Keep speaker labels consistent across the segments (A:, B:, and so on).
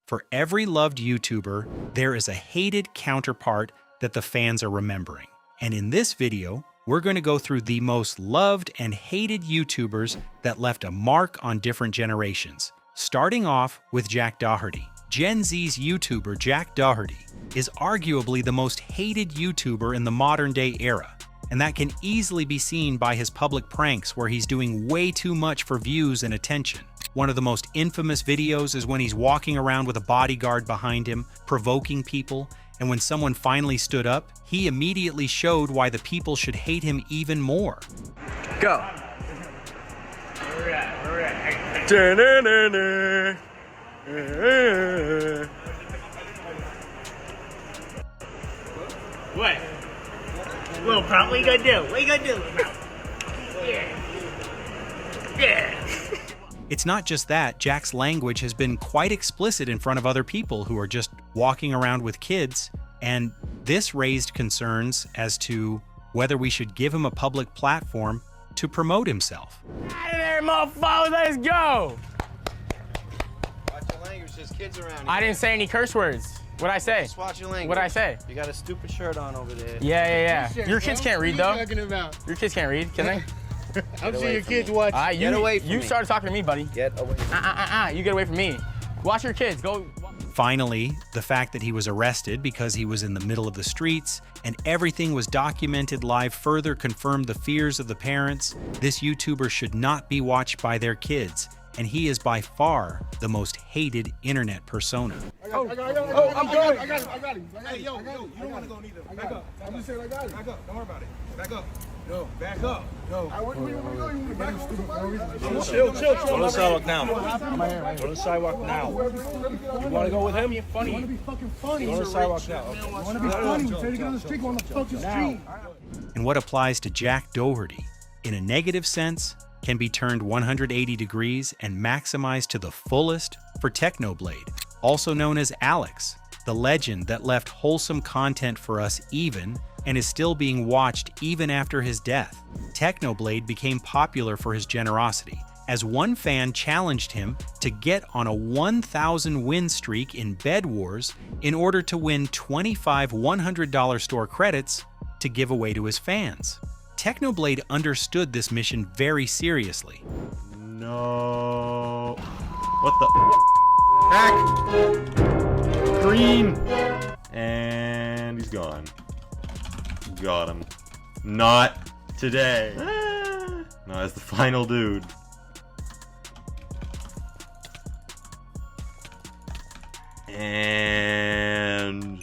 A: For every loved YouTuber, there is a hated counterpart that the fans are remembering. And in this video, we're going to go through the most loved and hated YouTubers that left a mark on different generations. Starting off with Jack Doherty. Gen Z's YouTuber Jack Doherty is arguably the most hated YouTuber in the modern-day era. And that can easily be seen by his public pranks where he's doing way too much for views and attention. One of the most infamous videos is when he's walking around with a bodyguard behind him, provoking people, and when someone finally stood up, he immediately showed why the people should hate him even more.
B: Go.
C: What? Little prompt, what you gonna do? What you gonna do? Yeah. Yeah.
A: It's not just that, Jack's language has been quite explicit in front of other people who are just walking around with kids, and this raised concerns as to whether we should give him a public platform to promote himself.
B: Out of there, motherfucker, let's go!
D: Watch your language, there's kids around here.
B: I didn't say any curse words. What'd I say?
D: Just watch your language.
B: What'd I say?
D: You got a stupid shirt on over there.
B: Yeah. Your kids can't read, though.
E: What are you talking about?
B: Your kids can't read, can they?
E: I'm sure
D: away
E: your
D: from
E: kids
D: me.
E: watch.
B: Get
D: away from
B: you
D: me.
B: started talking to me, buddy.
D: Get away from me.
B: You get away from me. Watch your kids, go.
A: Finally, the fact that he was arrested because he was in the middle of the streets and everything was documented live further confirmed the fears of the parents. This YouTuber should not be watched by their kids, and he is by far the most hated internet persona.
E: I'm going. I got him. Hey, yo, you don't want to go neither. Back up. I'm just saying I got him. Back up. Don't worry about it. Back up. No, back up. No. Where you want to go? You want to back up? Chill.
F: Go to the sidewalk now. Go to the sidewalk now. You want to go with him?
E: I want to be fucking funny.
F: Go to the sidewalk now.
E: I want to be funny. Try to get on the street. Go on the fucking street.
A: And what applies to Jack Doherty, in a negative sense, can be turned 180 degrees and maximized to the fullest for Technoblade, also known as Alex, the legend that left wholesome content for us even and is still being watched even after his death. Technoblade became popular for his generosity, as one fan challenged him to get on a 1,000 win streak in Bed Wars in order to win 25 $100 store credits to give away to his fans. Technoblade understood this mission very seriously.
G: No. What the? Hack! Green! And he's gone. Got him. Not today. No, that's the final dude. And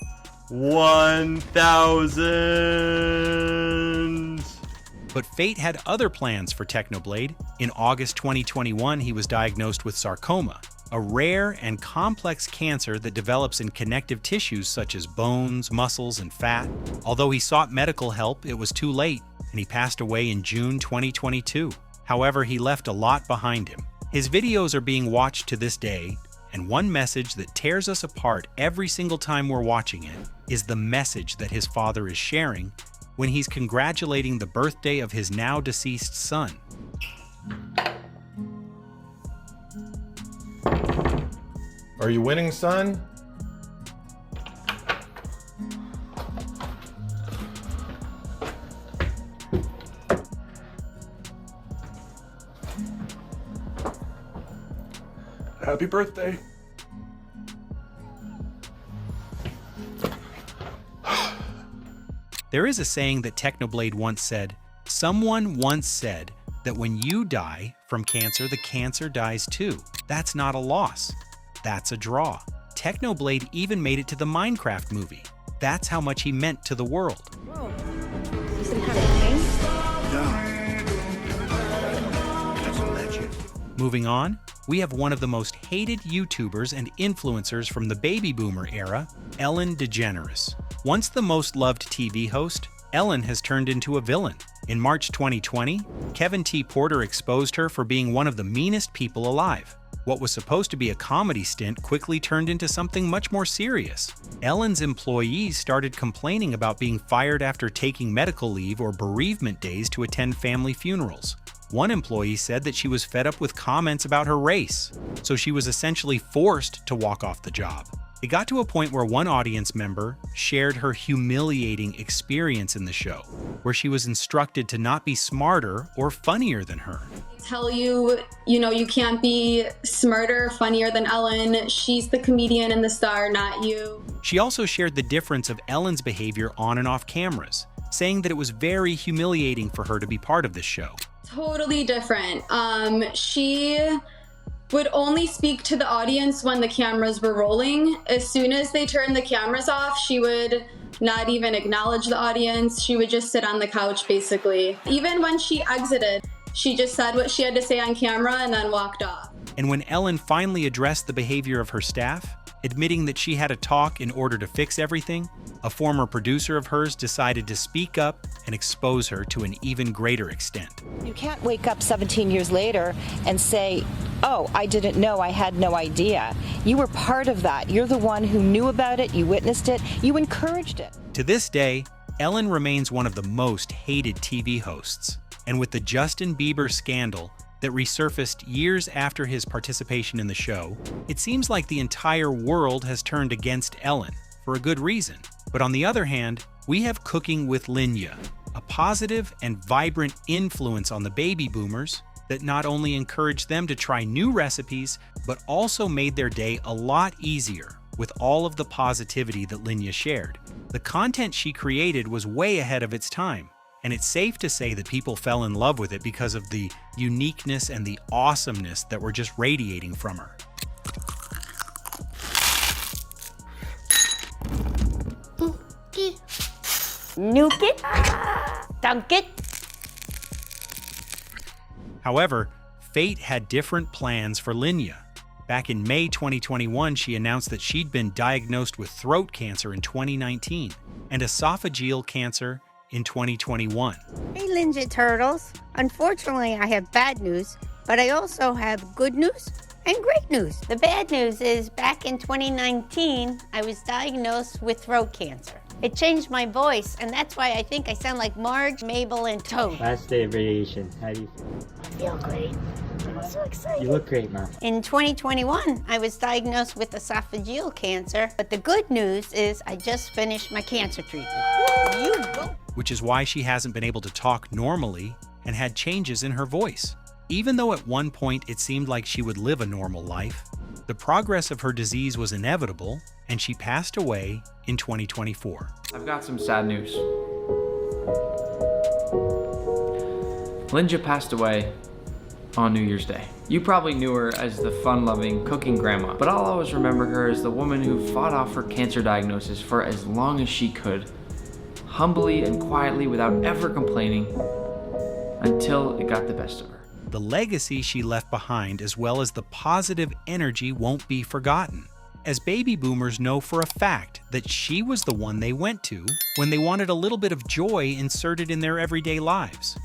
G: 1,000.
A: But fate had other plans for Technoblade. In August 2021, he was diagnosed with sarcoma, a rare and complex cancer that develops in connective tissues such as bones, muscles, and fat. Although he sought medical help, it was too late, and he passed away in June 2022. However, he left a lot behind him. His videos are being watched to this day, and one message that tears us apart every single time we're watching it is the message that his father is sharing when he's congratulating the birthday of his now deceased son.
H: Are you winning, son?
F: Happy birthday.
A: There is a saying that Technoblade once said, "Someone once said that when you die from cancer, the cancer dies too. That's not a loss. That's a draw." Technoblade even made it to the Minecraft movie. That's how much he meant to the world.
I: You said have a king?
A: That's a legend. Moving on, we have one of the most hated YouTubers and influencers from the baby boomer era, Ellen DeGeneres. Once the most loved TV host, Ellen has turned into a villain. In March 2020, Kevin T. Porter exposed her for being one of the meanest people alive. What was supposed to be a comedy stint quickly turned into something much more serious. Ellen's employees started complaining about being fired after taking medical leave or bereavement days to attend family funerals. One employee said that she was fed up with comments about her race, so she was essentially forced to walk off the job. It got to a point where one audience member shared her humiliating experience in the show, where she was instructed to not be smarter or funnier than her.
I: Tell you, you can't be smarter, funnier than Ellen. She's the comedian and the star, not you.
A: She also shared the difference of Ellen's behavior on and off cameras, saying that it was very humiliating for her to be part of this show.
I: Totally different. She would only speak to the audience when the cameras were rolling. As soon as they turned the cameras off, she would not even acknowledge the audience. She would just sit on the couch, basically. Even when she exited, she just said what she had to say on camera and then walked off.
A: And when Ellen finally addressed the behavior of her staff, admitting that she had to talk in order to fix everything, a former producer of hers decided to speak up and expose her to an even greater extent.
J: You can't wake up 17 years later and say, oh, I didn't know, I had no idea. You were part of that. You're the one who knew about it, you witnessed it, you encouraged it.
A: To this day, Ellen remains one of the most hated TV hosts. And with the Justin Bieber scandal that resurfaced years after his participation in the show, it seems like the entire world has turned against Ellen, for a good reason. But on the other hand, we have Cooking with Linya, a positive and vibrant influence on the baby boomers that not only encouraged them to try new recipes, but also made their day a lot easier with all of the positivity that Linya shared. The content she created was way ahead of its time, and it's safe to say that people fell in love with it because of the uniqueness and the awesomeness that were just radiating from her.
K: Nuke it, dunk it.
A: However, fate had different plans for Linya. Back in May 2021, she announced that she'd been diagnosed with throat cancer in 2019 and esophageal cancer in 2021.
K: Hey, Ninja Turtles. Unfortunately, I have bad news, but I also have good news and great news. The bad news is back in 2019, I was diagnosed with throat cancer. It changed my voice, and that's why I think I sound like Marge, Mabel, and Toad.
L: Last day of radiation. How do you feel?
K: I feel great. I'm so excited.
L: You look great, Mom.
K: In 2021, I was diagnosed with esophageal cancer, but the good news is I just finished my cancer treatment. You go.
A: Which is why she hasn't been able to talk normally and had changes in her voice. Even though at one point it seemed like she would live a normal life, the progress of her disease was inevitable, and she passed away in 2024.
M: I've got some sad news. Linja passed away on New Year's Day. You probably knew her as the fun-loving cooking grandma, but I'll always remember her as the woman who fought off her cancer diagnosis for as long as she could, humbly and quietly without ever complaining, until it got the best of her.
A: The legacy she left behind, as well as the positive energy, won't be forgotten, as baby boomers know for a fact that she was the one they went to when they wanted a little bit of joy inserted in their everyday lives.